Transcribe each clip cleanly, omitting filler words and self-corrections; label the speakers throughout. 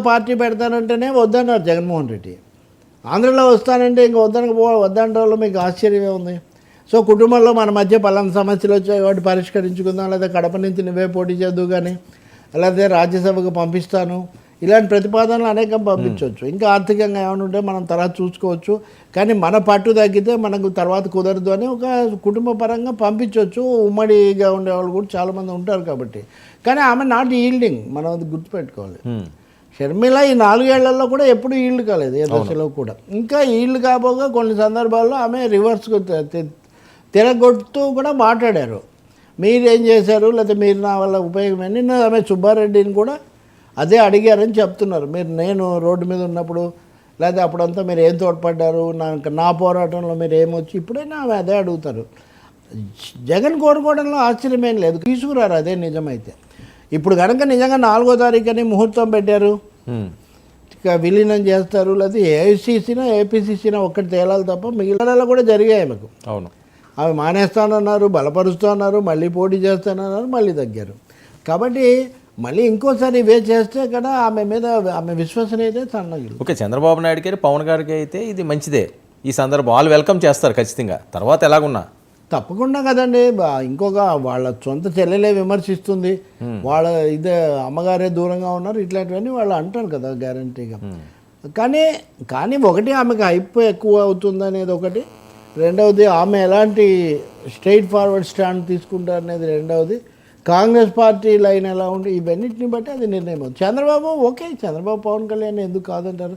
Speaker 1: Party పెడతానంటేనే వద్దన్నారు జగన్మోహన్ రెడ్డి. ఆంధ్రలో వస్తానంటే ఇంక వద్దంటే వాళ్ళు మీకు ఆశ్చర్యమే ఉంది. సో కుటుంబంలో మన మధ్య పలానా సమస్యలు వచ్చాయి వాటి పరిష్కరించుకుందాం, లేదా కడప నుంచి నువ్వే పోటీ చేద్దు కానీ, అలాగే రాజ్యసభకు పంపిస్తాను, ఇలాంటి ప్రతిపాదనలు అనేకం పంపించవచ్చు. ఇంకా ఆర్థికంగా ఏమైనా ఉంటే మనం తర్వాత చూసుకోవచ్చు, కానీ మన పట్టు తగ్గితే మనకు తర్వాత కుదరదు అని ఒక కుటుంబ పరంగా పంపించవచ్చు. ఉమ్మడిగా ఉండేవాళ్ళు కూడా చాలామంది ఉంటారు కాబట్టి. కానీ ఆమె నాట్ ఈల్డింగ్, మనం అది గుర్తుపెట్టుకోవాలి. షర్మిల ఈ 4 ఏళ్లలో కూడా ఎప్పుడు ఈల్డ్ కాలేదు, ఏ దశలో కూడా. ఇంకా ఈల్డ్ కాబోగా కొన్ని సందర్భాల్లో ఆమె రివర్స్కు తిరగొడుతూ కూడా మాట్లాడారు. మీరేం చేశారు, లేకపోతే మీరు నా వల్ల ఉపయోగం ఏంటి. నిన్న ఆమె సుబ్బారెడ్డిని కూడా అదే అడిగారని చెప్తున్నారు. నేను రోడ్డు మీద ఉన్నప్పుడు, లేదా అప్పుడంతా మీరు ఏం తోడ్పడ్డారు, నా పోరాటంలో మీరు ఏమొచ్చి, ఇప్పుడైనా ఆమె అదే అడుగుతారు. జగన్ కోరుకోవడంలో ఆశ్చర్యమేం లేదు, తీసుకురారు అదే నిజమైతే. ఇప్పుడు కనుక నిజంగా 4వ తారీఖుని ముహూర్తం పెట్టారు, ఇక విలీనం చేస్తారు, లేదా ఏఐసీసీనా ఏపీసీసీనా ఒక్కటి తేలాలి తప్ప మిగిలిన కూడా జరిగాయి ఆమెకు.
Speaker 2: అవును,
Speaker 1: అవి మానేస్తానన్నారు, బలపరుస్తానన్నారు, మళ్ళీ పోటీ చేస్తానన్నారు, మళ్ళీ తగ్గారు. కాబట్టి మళ్ళీ ఇంకోసారి ఇవే చేస్తే కదా ఆమె మీద ఆమె విశ్వసనీయత సన్నగిలి.
Speaker 2: ఓకే, చంద్రబాబు నాయుడు గారి పవన్ గారికి అయితే ఇది మంచిదే. ఈ సందర్భం వాళ్ళు వెల్కమ్ చేస్తారు ఖచ్చితంగా. తర్వాత ఎలాగున్నా
Speaker 1: తప్పకుండా కదండి. ఇంకొక వాళ్ళ సొంత చెల్లెలే విమర్శిస్తుంది, వాళ్ళ ఇదే అమ్మగారే దూరంగా ఉన్నారు, ఇట్లాంటివన్నీ వాళ్ళు అంటారు కదా గ్యారంటీగా. కానీ ఒకటి ఆమెకు హైప్ ఎక్కువ అవుతుంది అనేది ఒకటి, రెండవది ఆమె ఎలాంటి స్ట్రైట్ ఫార్వర్డ్ స్టాండ్ తీసుకుంటారు అనేది రెండవది, కాంగ్రెస్ పార్టీ లైన్ ఎలా ఉంటే ఇవన్నిటిని బట్టి అది నిర్ణయం అవుతుంది. చంద్రబాబు ఓకే, చంద్రబాబు పవన్ కళ్యాణ్ ఎందుకు కాదంటారు.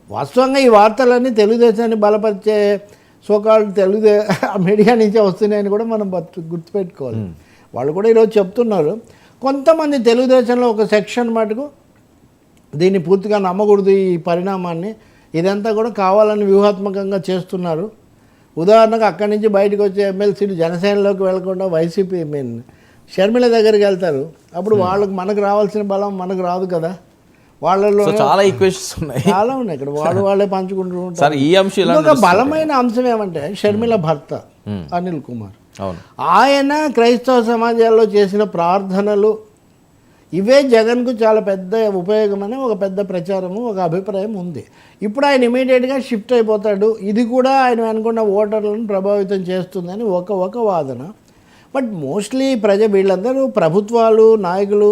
Speaker 1: వాస్తవంగా ఈ వార్తలన్నీ తెలుగుదేశాన్ని బలపరిచే సోకాళ్ళు మీడియా నుంచే వస్తున్నాయని కూడా మనం గుర్తుపెట్టుకోవాలి. వాళ్ళు కూడా ఈరోజు చెప్తున్నారు. కొంతమంది తెలుగుదేశంలో ఒక సెక్షన్ మటుకు దీన్ని పూర్తిగా నమ్మకూడదు, ఈ పరిణామాన్ని, ఇదంతా కూడా కావాలని వ్యూహాత్మకంగా చేస్తున్నారు. ఉదాహరణకు అక్కడి నుంచి బయటకు వచ్చే ఎమ్మెల్సీలు జనసేనలోకి వెళ్లకుండా వైసీపీ షర్మిల దగ్గరికి వెళ్తారు. అప్పుడు వాళ్ళకి మనకు రావాల్సిన బలం మనకు రాదు కదా. వాళ్ళలో
Speaker 2: చాలా ఈక్వేషన్స్ ఉన్నాయి,
Speaker 1: చాలా ఉన్నాయి ఇక్కడ, వాళ్ళే పంచుకుంటూ ఉంటారు.
Speaker 2: ఈ అంశం
Speaker 1: ఒక బలమైన అంశం ఏమంటే షర్మిల భర్త అనిల్ కుమార్, ఆయన క్రైస్తవ సమాజాల్లో చేసిన ప్రార్థనలు ఇవే జగన్కు చాలా పెద్ద ఉపయోగమని ఒక పెద్ద ప్రచారము, ఒక అభిప్రాయం ఉంది. ఇప్పుడు ఆయన ఇమీడియట్గా షిఫ్ట్ అయిపోతాడు, ఇది కూడా ఆయన అనుకున్న ఓటర్లను ప్రభావితం చేస్తుందని ఒక వాదన. బట్ మోస్ట్లీ వీళ్ళందరూ ప్రభుత్వాలు, నాయకులు,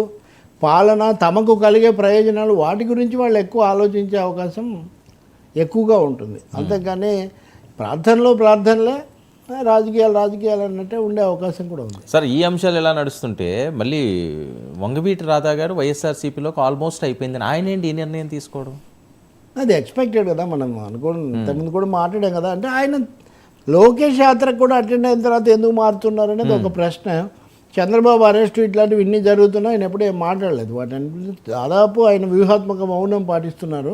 Speaker 1: పాలన, తమకు కలిగే ప్రయోజనాలు, వాటి గురించి వాళ్ళు ఎక్కువ ఆలోచించే అవకాశం ఎక్కువగా ఉంటుంది. అంతేగాని ప్రార్థనలే రాజకీయాలు అన్నట్టే ఉండే అవకాశం కూడా ఉంది.
Speaker 2: సార్, ఈ అంశాలు ఎలా నడుస్తుంటే మళ్ళీ వంగవీటి రాధా గారు వైఎస్ఆర్సీపీలోకి ఆల్మోస్ట్ అయిపోయిందని ఆయన ఏంటి ఈ నిర్ణయం తీసుకోవడం?
Speaker 1: అది ఎక్స్పెక్టెడ్ కదా, మనం అనుకోండి ఇంతకుముందు కూడా మాట్లాడాం కదా. అంటే ఆయన లోకేష్ యాత్రకు కూడా అటెండ్ అయిన తర్వాత ఎందుకు మారుతున్నారు అనేది ఒక ప్రశ్న. చంద్రబాబు అరెస్టు ఇట్లాంటివి ఇన్ని జరుగుతున్నా ఆయన ఎప్పుడూ ఏం మాట్లాడలేదు. వాటిని దాదాపు ఆయన వ్యూహాత్మక మౌనం పాటిస్తున్నారు.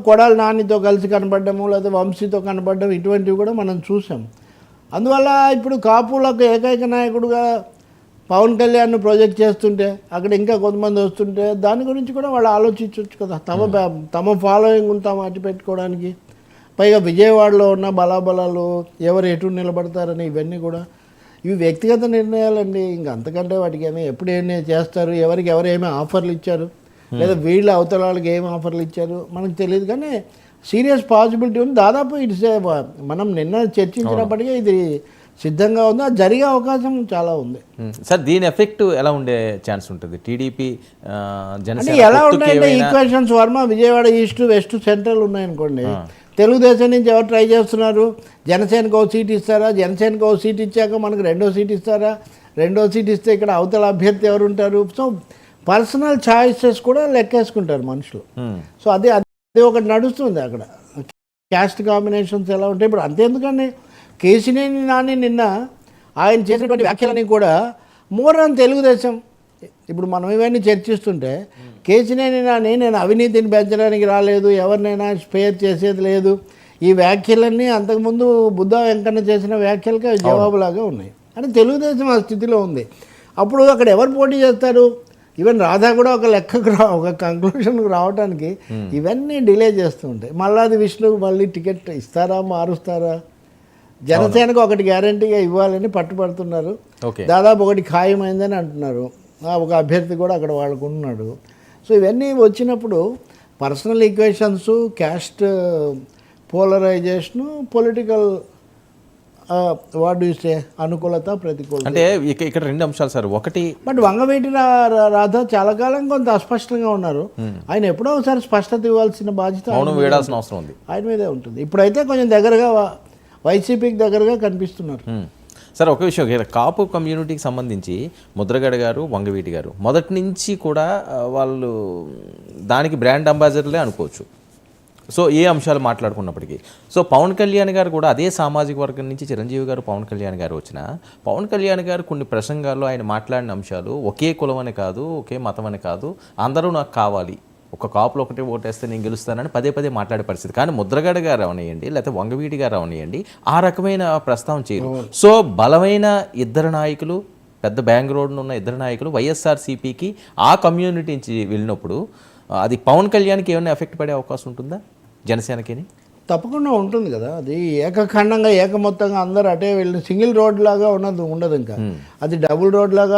Speaker 1: కొడాలి నానితో కలిసి కనపడము, లేదా వంశీతో కనపడడం, ఇటువంటివి కూడా మనం చూసాం. అందువల్ల ఇప్పుడు కాపులకు ఏకైక నాయకుడుగా పవన్ కళ్యాణ్ను ప్రొజెక్ట్ చేస్తుంటే, అక్కడ ఇంకా కొంతమంది వస్తుంటే దాని గురించి కూడా వాళ్ళు ఆలోచించవచ్చు కదా. తమ ఫాలోయింగ్ తాము అట్టి పెట్టుకోవడానికి, పైగా విజయవాడలో ఉన్న బలాబలాలు ఎవరు ఎటు నిలబడతారని ఇవన్నీ కూడా ఇవి వ్యక్తిగత నిర్ణయాలండి. ఇంక అంతకంటే వాటికి ఏమీ ఎప్పుడు ఏమి చేస్తారు, ఎవరికి ఎవరు ఏమి ఆఫర్లు ఇచ్చారు, లేదా వీళ్ళ అవతల వాళ్ళకి ఏమి ఆఫర్లు ఇచ్చారు మనకు తెలియదు. కానీ సీరియస్ పాసిబిలిటీ ఉంది. దాదాపు మనం నిన్న చర్చించినప్పటికీ ఇది సిద్ధంగా ఉంది, అది జరిగే అవకాశం చాలా ఉంది.
Speaker 2: సార్, దీని ఎఫెక్ట్ ఎలా ఉండే ఛాన్స్ ఉంటుంది? టీడీపీ
Speaker 1: అంటే ఎలా ఉంటాయంటే equations Varma Vijayawada east west central ఉన్నాయనుకోండి. తెలుగుదేశం నుంచి ఎవరు ట్రై చేస్తున్నారు, జనసేనకు ఒక సీట్ ఇస్తారా, జనసేనకు ఒక సీట్ ఇచ్చాక మనకు 2వ సీట్ ఇస్తారా, 2వ సీట్ ఇస్తే ఇక్కడ అవతల అభ్యర్థి ఎవరు ఉంటారు. సో పర్సనల్ ఛాయిసెస్ కూడా లెక్కేసుకుంటారు మనుషులు. సో అది ఒకటి నడుస్తుంది అక్కడ. క్యాస్ట్ కాంబినేషన్స్ ఎలా ఉంటాయి ఇప్పుడు. అంతేందుకండి, కేసినేని నాని నిన్న ఆయన చేసినటువంటి వ్యాఖ్యలని కూడా మోర్ ఆన్ తెలుగుదేశం. ఇప్పుడు మనం ఇవన్నీ చర్చిస్తుంటే కేసినేని నాని నేను అవినీతిని పెంచడానికి రాలేదు, ఎవరినైనా స్పేర్ చేసేది లేదు, ఈ వ్యాఖ్యలన్నీ అంతకుముందు బుద్ధ వెంకన్న చేసిన వ్యాఖ్యలకే జవాబులాగా ఉన్నాయి అని తెలుగుదేశం ఆ స్థితిలో ఉంది. అప్పుడు అక్కడ ఎవరు పోటీ చేస్తారు? ఈవెన్ రాధా కూడా ఒక లెక్కకు ఒక కంక్లూషన్కి రావడానికి ఇవన్నీ డిలే చేస్తూ ఉంటాయి. మల్లాది విష్ణు మళ్ళీ టికెట్ ఇస్తారా, మారుస్తారా? జనసేనకు ఒకటి గ్యారంటీగా ఇవ్వాలని పట్టుబడుతున్నారు. దాదాపు ఒకటి ఖాయమైందని అంటున్నారు. ఒక అభ్యర్థి కూడా అక్కడ వాళ్ళకు ఉన్నాడు. సో ఇవన్నీ వచ్చినప్పుడు personal equations, caste polarisation, political what do say అనుకూలత, ప్రతికూలత.
Speaker 2: అంటే ఇక్కడ రెండు అంశాలు సార్. ఒకటి,
Speaker 1: బట్ వంగవీటి రాధ చాలా కాలం కొంత అస్పష్టంగా ఉన్నారు. ఆయన ఎప్పుడో ఒకసారి స్పష్టత ఇవ్వాల్సిన బాధ్యత
Speaker 2: మౌనం వేడాల్సిన అవసరం ఉంది,
Speaker 1: ఆయన మీదే ఉంటుంది. ఇప్పుడైతే కొంచెం దగ్గరగా వైసీపీకి దగ్గరగా కనిపిస్తున్నారు.
Speaker 2: సార్ ఒక విషయం, కాపు కమ్యూనిటీకి సంబంధించి ముద్రగడ గారు, వంగవీటి గారు మొదటి నుంచి కూడా వాళ్ళు దానికి బ్రాండ్ అంబాసిడర్లే అనుకోవచ్చు. సో ఏ అంశాలు మాట్లాడుకున్నప్పటికీ, సో పవన్ కళ్యాణ్ గారు కూడా అదే సామాజిక వర్గం నుంచి చిరంజీవి గారు, పవన్ కళ్యాణ్ గారు వచ్చిన పవన్ కళ్యాణ్ గారు కొన్ని ప్రసంగాల్లో ఆయన మాట్లాడిన అంశాలు ఒకే కులం అని కాదు, ఒకే మతం అని కాదు, అందరూ నాకు కావాలి, ఒక కాపులో ఒకటే ఓటేస్తే నేను గెలుస్తానని పదే పదే మాట్లాడే పరిస్థితి. కానీ ముద్రగడ గారు అవనియండి, లేకపోతే వంగవీటి గారు అవనియండి, ఆ రకమైన ప్రస్తావన చేయరు. సో బలమైన ఇద్దరు నాయకులు, పెద్ద బ్యాంక్ రోడ్ను ఉన్న ఇద్దరు నాయకులు వైఎస్ఆర్సీపీకి ఆ కమ్యూనిటీ నుంచి వెళ్ళినప్పుడు అది పవన్ కళ్యాణ్కి ఏమైనా ఎఫెక్ట్ పడే అవకాశం ఉంటుందా, జనసేనకి?
Speaker 1: తప్పకుండా ఉంటుంది కదా. అది ఏకఖండంగా ఏకమొత్తంగా అందరూ అటే వెళ్ళి సింగిల్ రోడ్ లాగా ఉండదు ఇంకా. అది డబుల్ రోడ్ లాగా